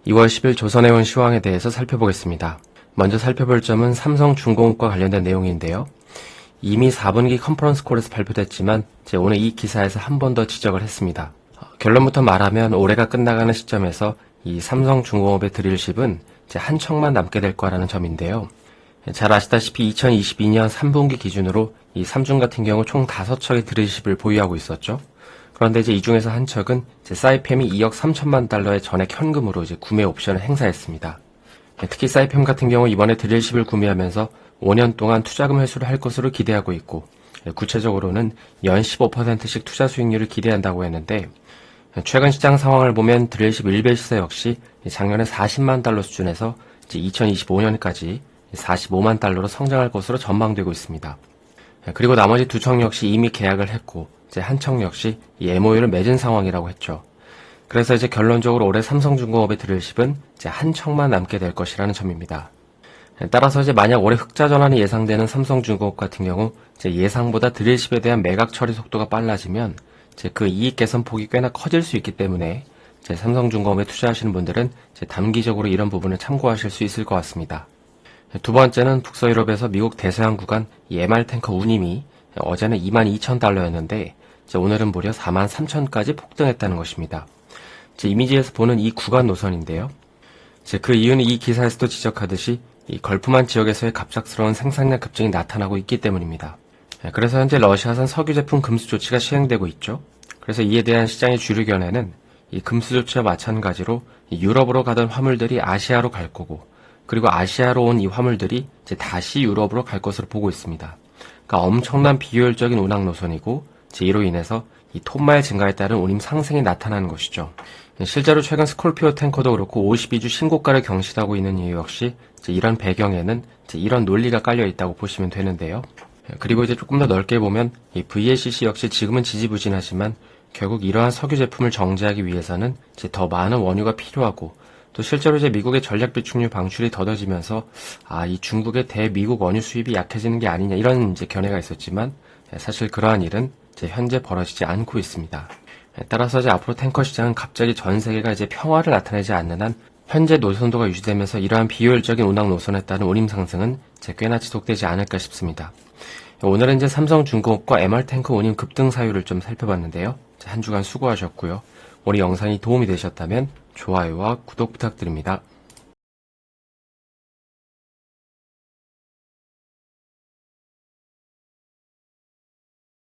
2월 10일 조선해운 시황에 대해서 살펴보겠습니다. 먼저 살펴볼 점은 삼성중공업과 관련된 내용인데요. 이미 4분기 컨퍼런스 콜에서 발표됐지만 오늘 이 기사에서 한 번 더 지적을 했습니다. 결론부터 말하면 올해가 끝나가는 시점에서 이 삼성중공업의 드릴십은 한 척만 남게 될 거라는 점인데요. 잘 아시다시피 2022년 3분기 기준으로 이 삼중 같은 경우 총 5척의 드릴십을 보유하고 있었죠. 그런데 이 중에서 한 척은 사이팸이 2억 3천만 달러의 전액 현금으로 구매 옵션을 행사했습니다. 특히 사이팸 같은 경우 이번에 드릴십을 구매하면서 5년 동안 투자금 회수를 할 것으로 기대하고 있고, 구체적으로는 연 15%씩 투자 수익률을 기대한다고 했는데, 최근 시장 상황을 보면 드릴십 1배 시세 역시 작년에 40만 달러 수준에서 2025년까지 45만 달러로 성장할 것으로 전망되고 있습니다. 그리고 나머지 두 척 역시 이미 계약을 했고, 한 척 역시 이 MOU를 맺은 상황이라고 했죠. 그래서 결론적으로 올해 삼성중공업의 드릴십은 한 척만 남게 될 것이라는 점입니다. 따라서 만약 올해 흑자 전환이 예상되는 삼성중공업 같은 경우 예상보다 드릴십에 대한 매각 처리 속도가 빨라지면 그 이익 개선 폭이 꽤나 커질 수 있기 때문에 삼성중공업에 투자하시는 분들은 단기적으로 이런 부분을 참고하실 수 있을 것 같습니다. 두 번째는 북서유럽에서 미국 대서양 구간 이 MR 탱커 운임이 어제는 22,000달러였는데 오늘은 무려 43,000까지 폭등했다는 것입니다. 이미지에서 보는 이 구간 노선인데요. 그 이유는 이 기사에서도 지적하듯이 이 걸프만 지역에서의 갑작스러운 생산량 급증이 나타나고 있기 때문입니다. 그래서 현재 러시아산 석유 제품 금수 조치가 시행되고 있죠. 그래서 이에 대한 시장의 주류 견해는 이 금수 조치와 마찬가지로 유럽으로 가던 화물들이 아시아로 갈 거고, 그리고 아시아로 온 이 화물들이 다시 유럽으로 갈 것으로 보고 있습니다. 그러니까 엄청난 비효율적인 운항 노선이고, 이로 인해서 이 톤마일 증가에 따른 운임 상승이 나타나는 것이죠. 실제로 최근 스콜피오 탱커도 그렇고 52주 신고가를 경신하고 있는 이유 역시 이런 배경에는 이런 논리가 깔려 있다고 보시면 되는데요. 그리고 조금 더 넓게 보면 이 VLCC 역시 지금은 지지부진하지만 결국 이러한 석유 제품을 정제하기 위해서는 더 많은 원유가 필요하고, 또 실제로 미국의 전략 비축유 방출이 더뎌지면서 이 중국의 대미국 원유 수입이 약해지는 게 아니냐 이런 견해가 있었지만, 사실 그러한 일은 현재 벌어지지 않고 있습니다. 따라서 앞으로 탱커 시장은 갑자기 전 세계가 평화를 나타내지 않는 한 현재 노선도가 유지되면서 이러한 비효율적인 운항 노선에 따른 운임 상승은 꽤나 지속되지 않을까 싶습니다. 오늘은 삼성중공업과 MR 탱커 운임 급등 사유를 좀 살펴봤는데요. 한 주간 수고하셨고요. 오늘 영상이 도움이 되셨다면 좋아요와 구독 부탁드립니다.